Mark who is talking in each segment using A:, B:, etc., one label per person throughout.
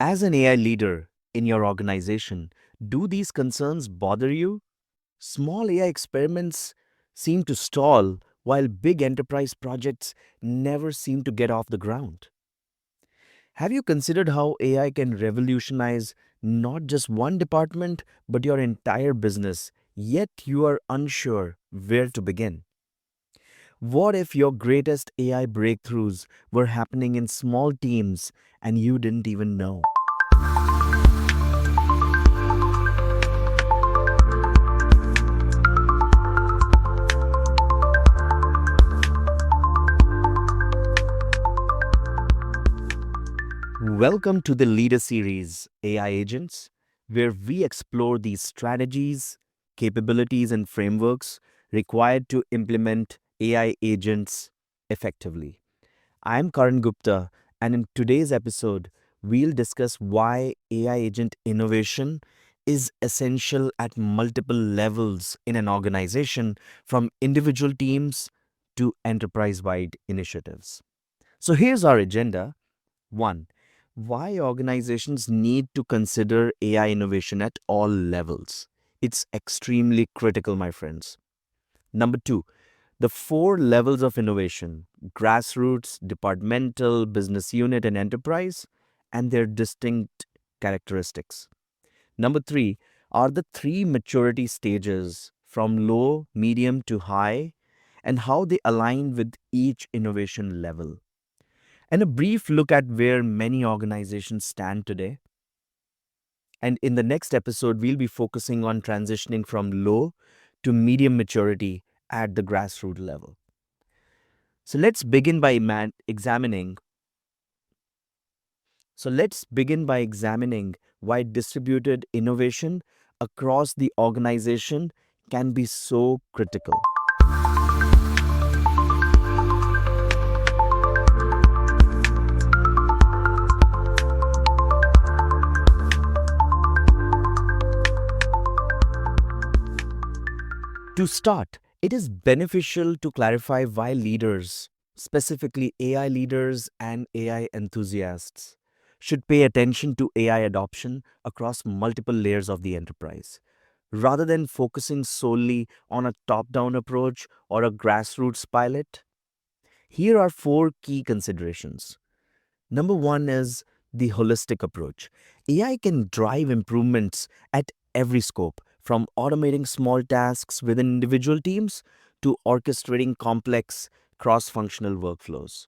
A: As an AI leader in your organization, do these concerns bother you? Small AI experiments seem to stall, while big enterprise projects never seem to get off the ground. Have you considered how AI can revolutionize not just one department, but your entire business, yet you are unsure where to begin? What if your greatest AI breakthroughs were happening in small teams and you didn't even know? Welcome to the Leader Series AI Agents, where we explore these strategies, capabilities, and frameworks required to implement AI agents effectively. I'm Karan Gupta, and in today's episode, we'll discuss why AI agent innovation is essential at multiple levels in an organization, from individual teams to enterprise wide initiatives. So here's our agenda. 1. Why organizations need to consider AI innovation at all levels. It's extremely critical, my friends. Number 2, the 4 levels of innovation: grassroots, departmental, business unit, and enterprise, and their distinct characteristics. Number 3 are the 3 maturity stages from low, medium to high, and how they align with each innovation level. And a brief look at where many organizations stand today. And in the next episode, we'll be focusing on transitioning from low to medium maturity at the grassroots level. So let's begin by examining. Why distributed innovation across the organization can be so critical. To start, it is beneficial to clarify why leaders, specifically AI leaders and AI enthusiasts, should pay attention to AI adoption across multiple layers of the enterprise, rather than focusing solely on a top down approach or a grassroots pilot. Here are 4 key considerations. Number 1 is the holistic approach. AI can drive improvements at every scope, from automating small tasks within individual teams to orchestrating complex cross functional workflows.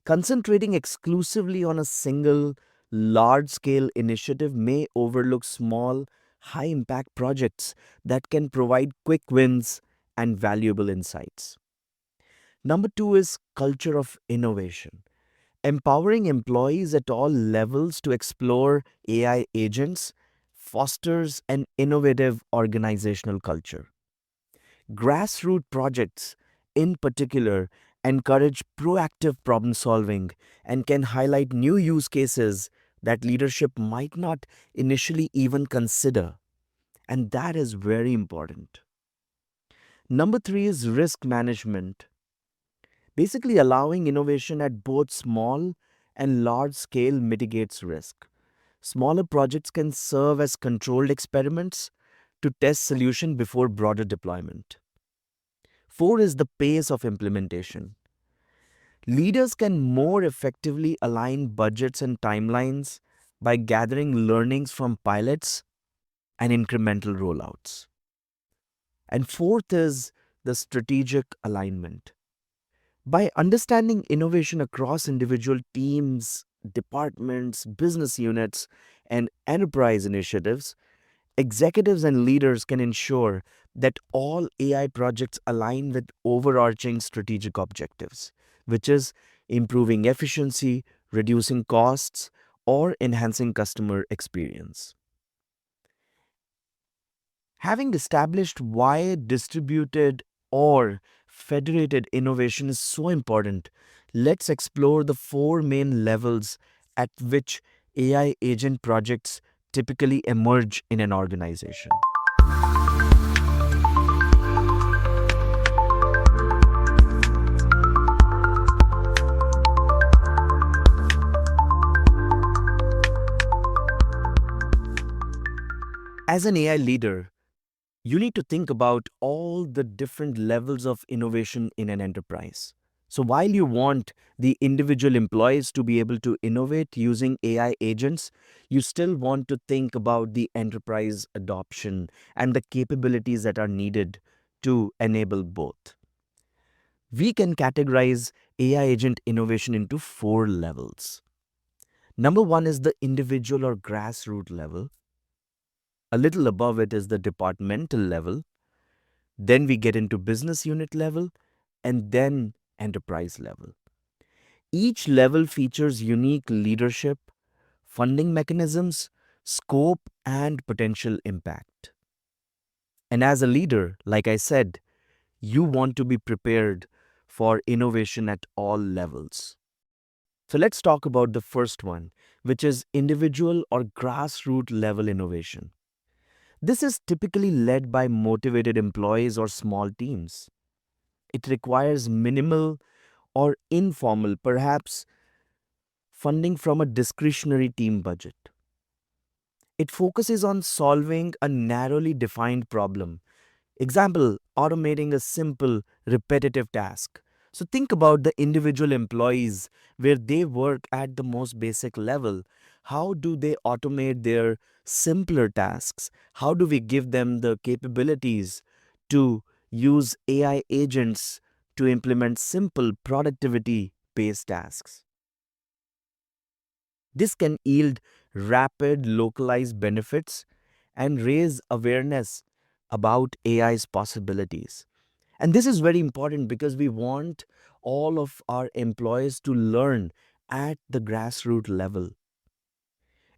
A: Concentrating exclusively on a single large scale initiative may overlook small, high impact projects that can provide quick wins and valuable insights. Number 2 is culture of innovation. Empowering employees at all levels to explore AI agents fosters an innovative organizational culture. Grassroots projects, in particular, encourage proactive problem solving and can highlight new use cases that leadership might not initially even consider. And that is very important. Number 3 is risk management. Basically, allowing innovation at both small and large scale mitigates risk. Smaller projects can serve as controlled experiments to test solution before broader deployment. 4 is the pace of implementation. Leaders can more effectively align budgets and timelines by gathering learnings from pilots and incremental rollouts. And fourth is the strategic alignment. By understanding innovation across individual teams, departments, business units, and enterprise initiatives, executives and leaders can ensure that all AI projects align with overarching strategic objectives, which is improving efficiency, reducing costs, or enhancing customer experience. Having established why distributed or federated innovation is so important, let's explore the 4 main levels at which AI agent projects typically emerge in an organization. As an AI leader, you need to think about all the different levels of innovation in an enterprise. So while you want the individual employees to be able to innovate using AI agents, you still want to think about the enterprise adoption and the capabilities that are needed to enable both. We can categorize AI agent innovation into 4 levels. Number one is the individual or grassroots level. A little above it is the departmental level. Then we get into business unit level and then enterprise level. Each level features unique leadership, funding mechanisms, scope, and potential impact. And as a leader, like I said, you want to be prepared for innovation at all levels. So let's talk about the first one, which is individual or grassroots level innovation. This is typically led by motivated employees or small teams. It requires minimal or informal, perhaps funding from a discretionary team budget. It focuses on solving a narrowly defined problem. Example, automating a simple, repetitive task. So think about the individual employees where they work at the most basic level. How do they automate their simpler tasks? How do we give them the capabilities to use AI agents to implement simple productivity based tasks? This can yield rapid localized benefits and raise awareness about AI's possibilities. And this is very important because we want all of our employees to learn at the grassroots level.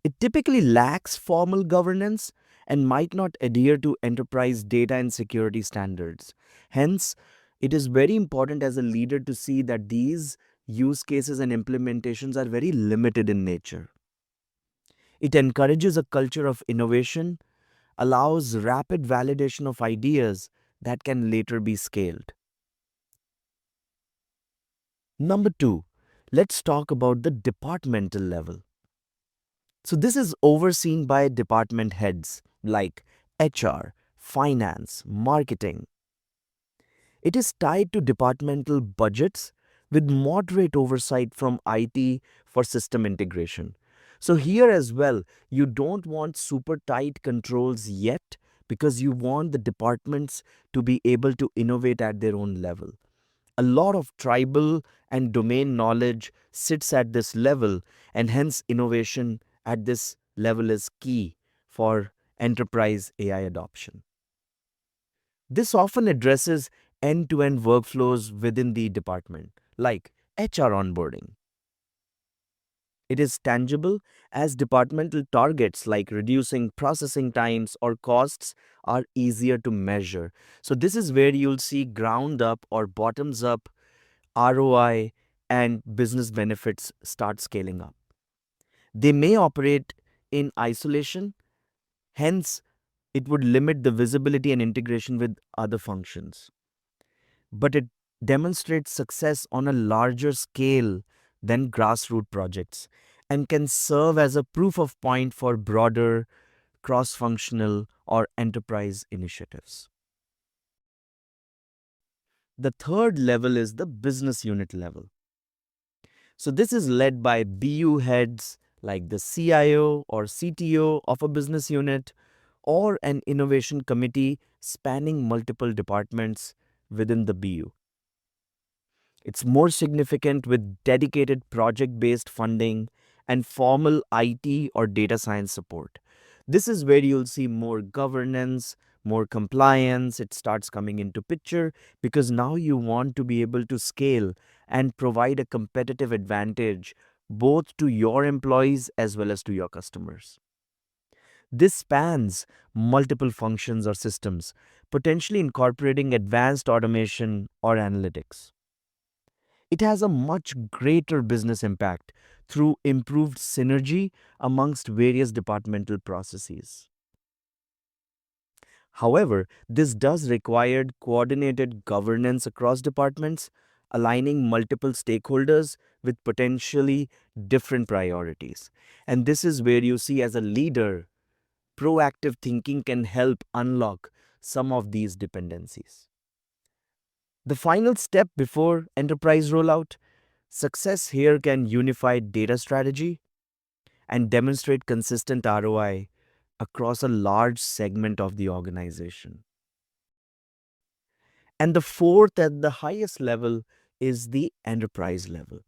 A: It typically lacks formal governance and might not adhere to enterprise data and security standards. Hence, it is very important as a leader to see that these use cases and implementations are very limited in nature. It encourages a culture of innovation, allows rapid validation of ideas that can later be scaled. Number two, let's talk about the departmental level. So, this is overseen by department heads like HR, finance, marketing. It is tied to departmental budgets with moderate oversight from IT for system integration. So, here as well, you don't want super tight controls yet because you want the departments to be able to innovate at their own level. A lot of tribal and domain knowledge sits at this level, and hence innovation at this level is key for enterprise AI adoption. This often addresses end to end workflows within the department, like HR onboarding. It is tangible as departmental targets like reducing processing times or costs are easier to measure. So, this is where you'll see ground up or bottoms up ROI and business benefits start scaling up. They may operate in isolation, hence, it would limit the visibility and integration with other functions. But it demonstrates success on a larger scale than grassroots projects and can serve as a proof of point for broader cross functional or enterprise initiatives. The third level is the business unit level. So, this is led by BU heads like the CIO or CTO of a business unit or an innovation committee spanning multiple departments within the BU. It's more significant with dedicated project based funding and formal IT or data science support. This is where you'll see more governance, more compliance. It starts coming into picture because now you want to be able to scale and provide a competitive advantage both to your employees as well as to your customers. This spans multiple functions or systems, potentially incorporating advanced automation or analytics. It has a much greater business impact through improved synergy amongst various departmental processes. However, this does require coordinated governance across departments, aligning multiple stakeholders with potentially different priorities. And this is where you see, as a leader, proactive thinking can help unlock some of these dependencies. The final step before enterprise rollout, success here can unify data strategy and demonstrate consistent ROI across a large segment of the organization. And the fourth and the highest level is the enterprise level.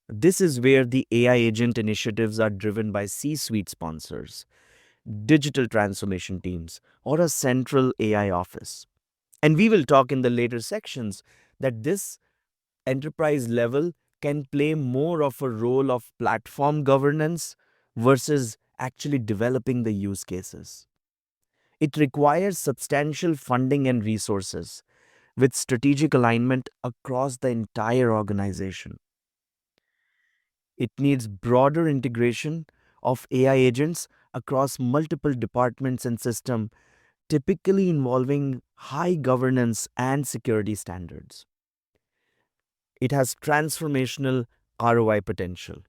A: This is where the AI agent initiatives are driven by C suite sponsors, digital transformation teams, or a central AI office. And we will talk in the later sections that this enterprise level can play more of a role of platform governance versus actually developing the use cases. It requires substantial funding and resources with strategic alignment across the entire organization. It needs broader integration of AI agents across multiple departments and systems, typically involving high governance and security standards. It has transformational ROI potential,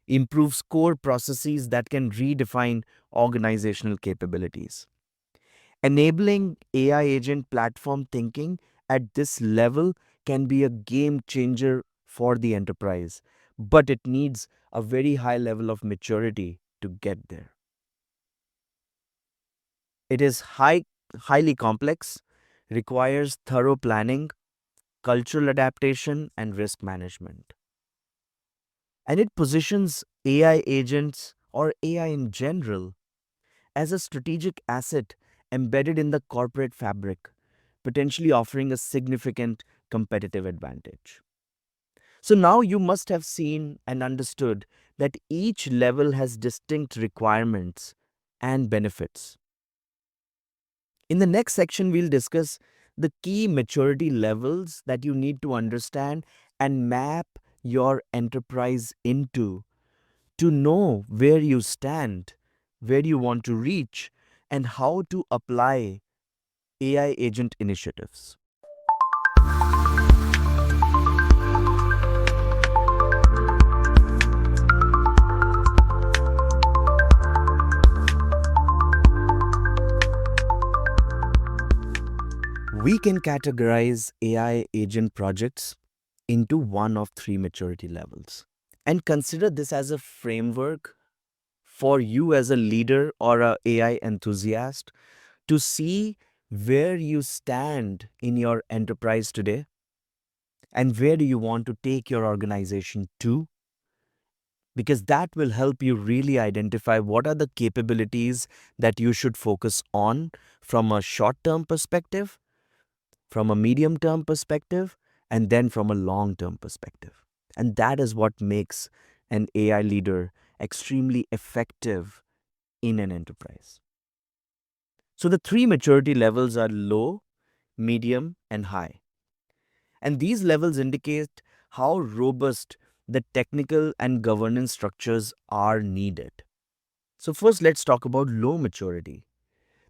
A: improves core processes that can redefine organizational capabilities. Enabling AI agent platform thinking at this level can be a game changer for the enterprise, but it needs a very high level of maturity to get there. It is highly complex, requires thorough planning, cultural adaptation, and risk management. And it positions AI agents or AI in general as a strategic asset embedded in the corporate fabric, potentially offering a significant competitive advantage. So now you must have seen and understood that each level has distinct requirements and benefits. In the next section, we'll discuss the key maturity levels that you need to understand and map your enterprise into to know where you stand, where you want to reach, and how to apply AI agent initiatives. We can categorize AI agent projects into one of three maturity levels and consider this as a framework for you as a leader or a AI enthusiast to see where you stand in your enterprise today and where do you want to take your organization to, because that will help you really identify what are the capabilities that you should focus on from a short term perspective, from a medium term perspective, and then from a long term perspective. And that is what makes an AI leader extremely effective in an enterprise. So the three maturity levels are low, medium, and high. And these levels indicate how robust the technical and governance structures are needed. So first, let's talk about low maturity.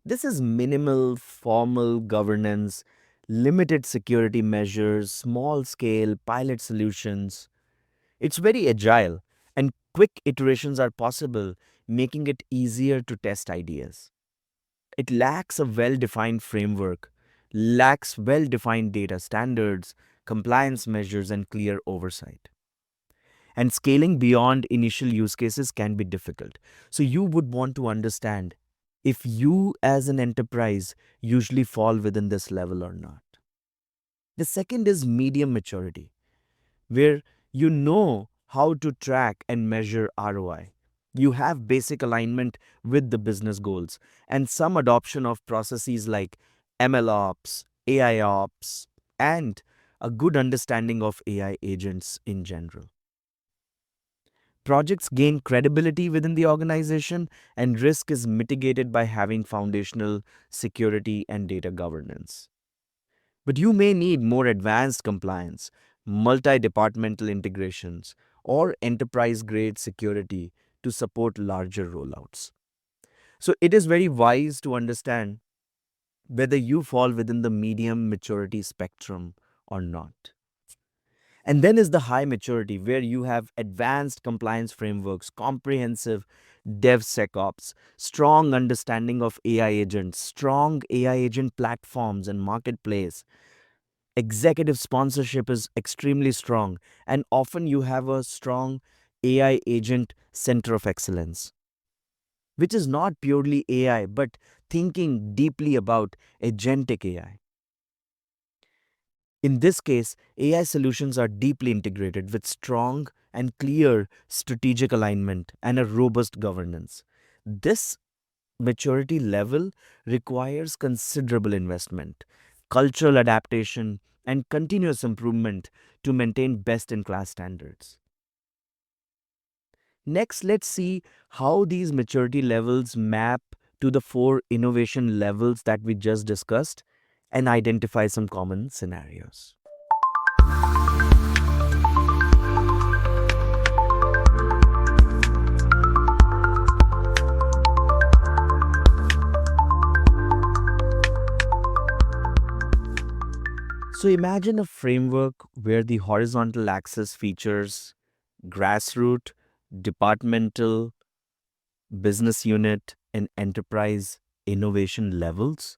A: This is minimal formal governance, limited security measures, small scale pilot solutions. It's very agile and quick iterations are possible, making it easier to test ideas. It lacks a well defined framework, lacks well defined data standards, compliance measures, and clear oversight. And scaling beyond initial use cases can be difficult. So, you would want to understand if you as an enterprise usually fall within this level or not. The second is medium maturity, where you know how to track and measure ROI. You have basic alignment with the business goals and some adoption of processes like MLOps, AIOps, and a good understanding of AI agents in general. Projects gain credibility within the organization, and risk is mitigated by having foundational security and data governance. But you may need more advanced compliance, multi departmental integrations, or enterprise grade security to support larger rollouts. So it is very wise to understand whether you fall within the medium maturity spectrum or not. And then is the high maturity, where you have advanced compliance frameworks, comprehensive DevSecOps, strong understanding of AI agents, strong AI agent platforms and marketplace. Executive sponsorship is extremely strong, and often you have a strong AI agent center of excellence, which is not purely AI, but thinking deeply about agentic AI. In this case, AI solutions are deeply integrated with strong and clear strategic alignment and a robust governance. This maturity level requires considerable investment, cultural adaptation, and continuous improvement to maintain best in class standards. Next, let's see how these maturity levels map to the four innovation levels that we just discussed and identify some common scenarios. So imagine a framework where the horizontal axis features grassroots, departmental, business unit, and enterprise innovation levels,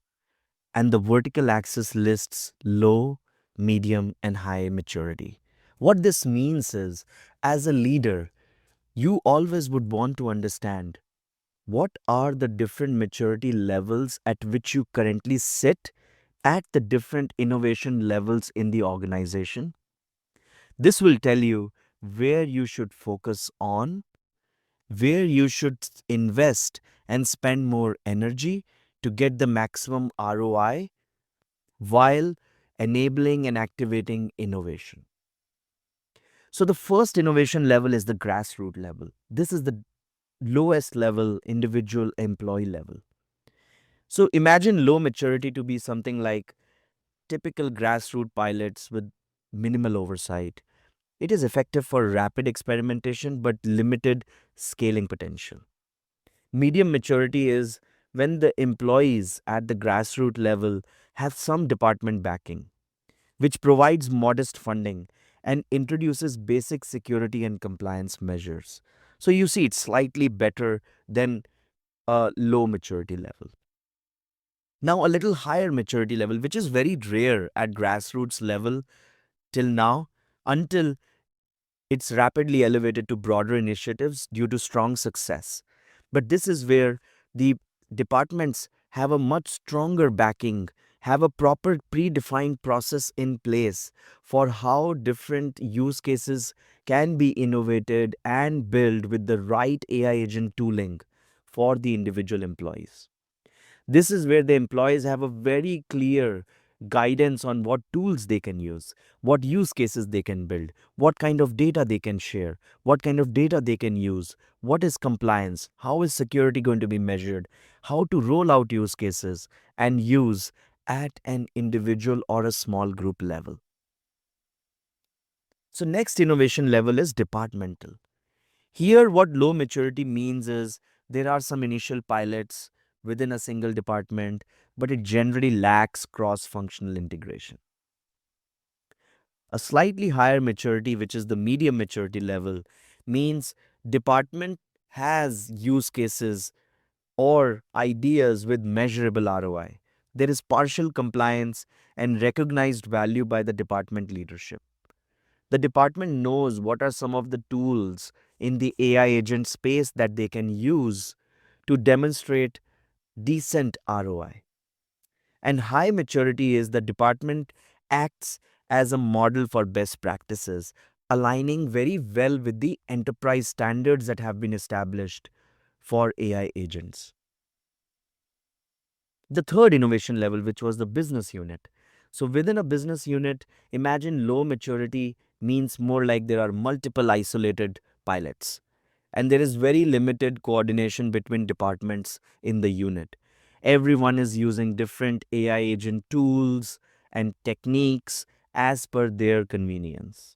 A: and the vertical axis lists low, medium, and high maturity. What this means is, as a leader, you always would want to understand what are the different maturity levels at which you currently sit at the different innovation levels in the organization. This will tell you where you should focus on, where you should invest and spend more energy to get the maximum ROI while enabling and activating innovation. So, the first innovation level is the grassroots level. This is the lowest level, individual employee level. So, imagine low maturity to be something like typical grassroots pilots with minimal oversight. It is effective for rapid experimentation but limited scaling potential. Medium maturity is when the employees at the grassroots level have some department backing, which provides modest funding and introduces basic security and compliance measures. So you see, it's slightly better than a low maturity level. Now, a little higher maturity level, which is very rare at grassroots level till now, until it's rapidly elevated to broader initiatives due to strong success. But this is where the departments have a much stronger backing, have a proper predefined process in place for how different use cases can be innovated and built with the right AI agent tooling for the individual employees. This is where the employees have a very clear guidance on what tools they can use, what use cases they can build, what kind of data they can share, what kind of data they can use, what is compliance, how is security going to be measured, how to roll out use cases and use at an individual or a small group level. So next innovation level is departmental. Here, what low maturity means is there are some initial pilots within a single department, but it generally lacks cross functional integration. A slightly higher maturity, which is the medium maturity level, means department has use cases or ideas with measurable ROI. There is partial compliance and recognized value by the department leadership. The department knows what are some of the tools in the AI agent space that they can use to demonstrate decent ROI. And high maturity is the department acts as a model for best practices, aligning very well with the enterprise standards that have been established for AI agents. The third innovation level, which was the business unit. So within a business unit, imagine low maturity means more like there are multiple isolated pilots and there is very limited coordination between departments in the unit. Everyone is using different AI agent tools and techniques as per their convenience.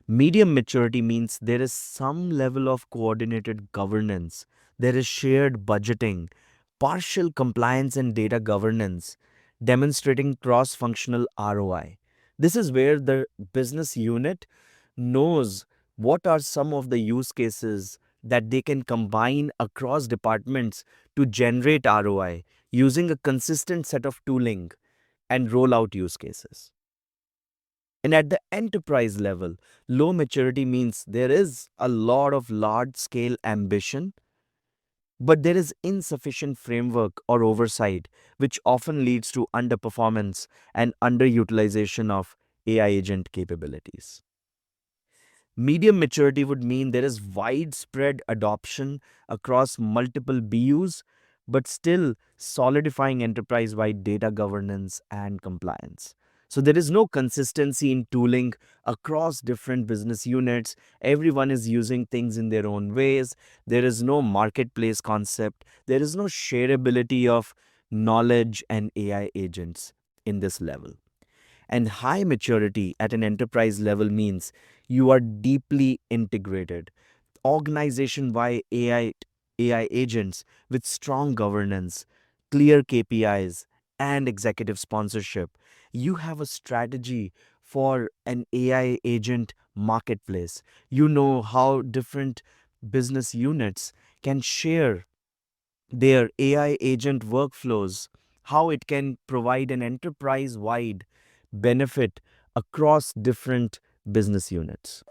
A: Medium maturity means there is some level of coordinated governance, there is shared budgeting, partial compliance and data governance, demonstrating cross functional ROI. This is where the business unit knows what are some of the use cases that they can combine across departments to generate ROI using a consistent set of tooling and roll out use cases. And at the enterprise level, low maturity means there is a lot of large scale ambition, but there is insufficient framework or oversight, which often leads to underperformance and underutilization of AI agent capabilities. Medium maturity would mean there is widespread adoption across multiple BUs, but still solidifying enterprise wide data governance and compliance. So there is no consistency in tooling across different business units. Everyone is using things in their own ways. There is no marketplace concept. There is no shareability of knowledge and AI agents in this level. And high maturity at an enterprise level means you are deeply integrated. Organization wide AI agents with strong governance, clear KPIs, and executive sponsorship. You have a strategy for an AI agent marketplace. You know how different business units can share their AI agent workflows, how it can provide an enterprise wide benefit across different business units.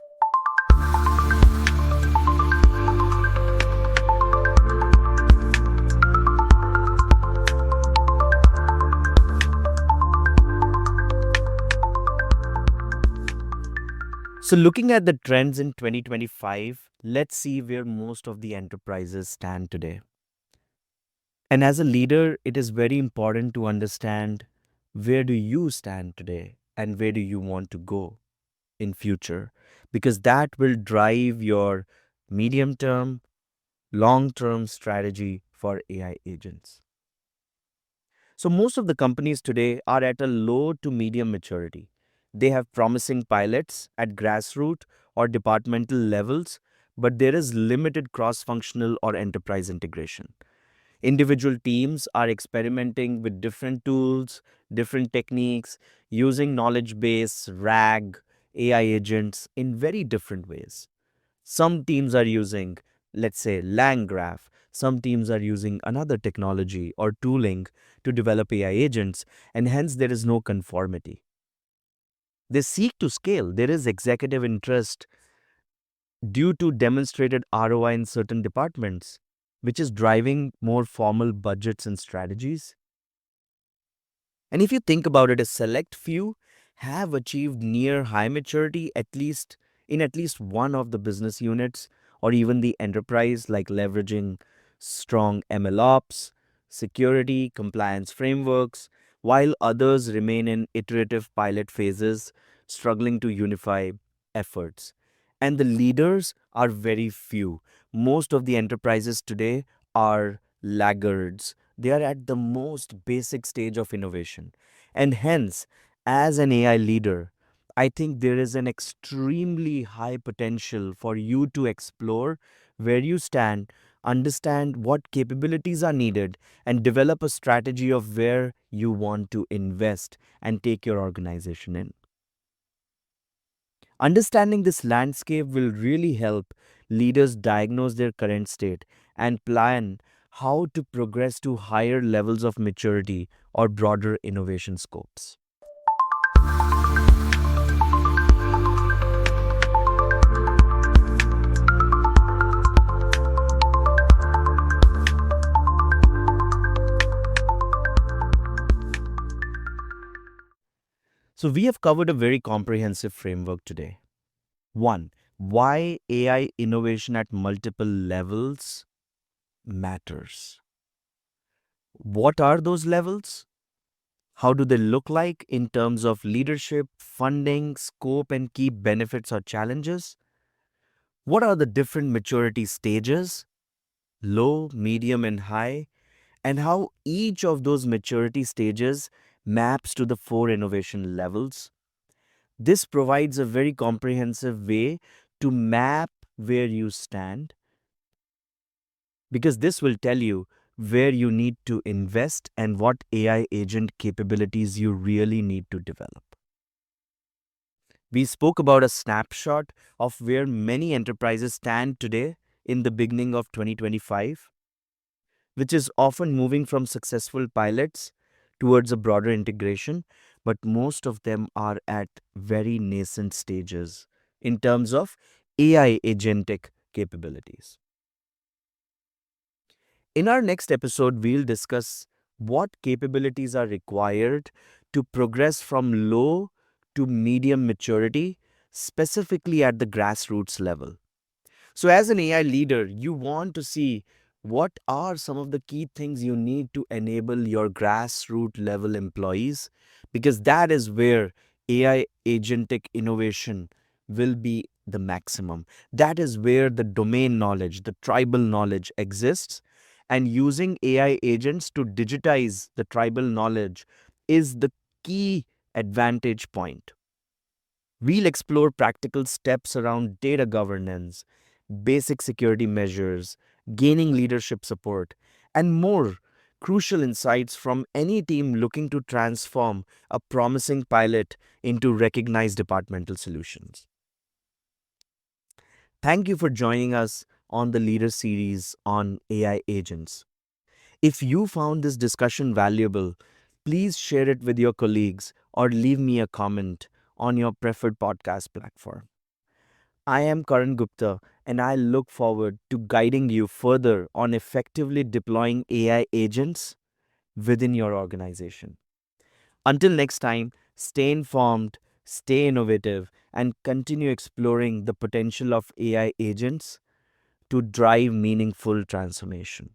A: So, looking at the trends in 2025, let's see where most of the enterprises stand today. And as a leader, it is very important to understand where do you stand today and where do you want to go in future, because that will drive your medium term, long term strategy for AI agents. So, most of the companies today are at a low to medium maturity. They have promising pilots at grassroots or departmental levels, but there is limited cross functional or enterprise integration. Individual teams are experimenting with different tools, different techniques, using knowledge base, RAG, AI agents in very different ways. Some teams are using, let's say, LangGraph. Some teams are using another technology or tooling to develop AI agents, and hence there is no conformity. They seek to scale. There is executive interest due to demonstrated ROI in certain departments, which is driving more formal budgets and strategies. And if you think about it, a select few have achieved near high maturity at least one of the business units or even the enterprise, like leveraging strong MLOps, security, compliance frameworks, while others remain in iterative pilot phases, struggling to unify efforts. And the leaders are very few. Most of the enterprises today are laggards. They are at the most basic stage of innovation. And hence, as an AI leader, I think there is an extremely high potential for you to explore where you stand, understand what capabilities are needed, and develop a strategy of where you want to invest and take your organization in. Understanding this landscape will really help leaders diagnose their current state and plan how to progress to higher levels of maturity or broader innovation scopes. So, we have covered a very comprehensive framework today. One, why AI innovation at multiple levels matters. What are those levels? How do they look like in terms of leadership, funding, scope, and key benefits or challenges? What are the different maturity stages, low, medium, and high? And how each of those maturity stages maps to the four innovation levels? This provides a very comprehensive way to map where you stand, because this will tell you where you need to invest and what AI agent capabilities you really need to develop. We spoke about a snapshot of where many enterprises stand today in the beginning of 2025, which is often moving from successful pilots towards a broader integration, but most of them are at very nascent stages in terms of AI agentic capabilities. In our next episode, we'll discuss what capabilities are required to progress from low to medium maturity, specifically at the grassroots level. So, as an AI leader, you want to see what are some of the key things you need to enable your grassroots level employees, because that is where AI agentic innovation will be the maximum. That is where the domain knowledge, the tribal knowledge exists. And using AI agents to digitize the tribal knowledge is the key advantage point. We'll explore practical steps around data governance, basic security measures, gaining leadership support, and more crucial insights from any team looking to transform a promising pilot into recognized departmental solutions. Thank you for joining us on the Leader series on AI agents. If you found this discussion valuable, please share it with your colleagues or leave me a comment on your preferred podcast platform. I am Karan Gupta, and I look forward to guiding you further on effectively deploying AI agents within your organization. Until next time, stay informed, stay innovative, and continue exploring the potential of AI agents to drive meaningful transformation.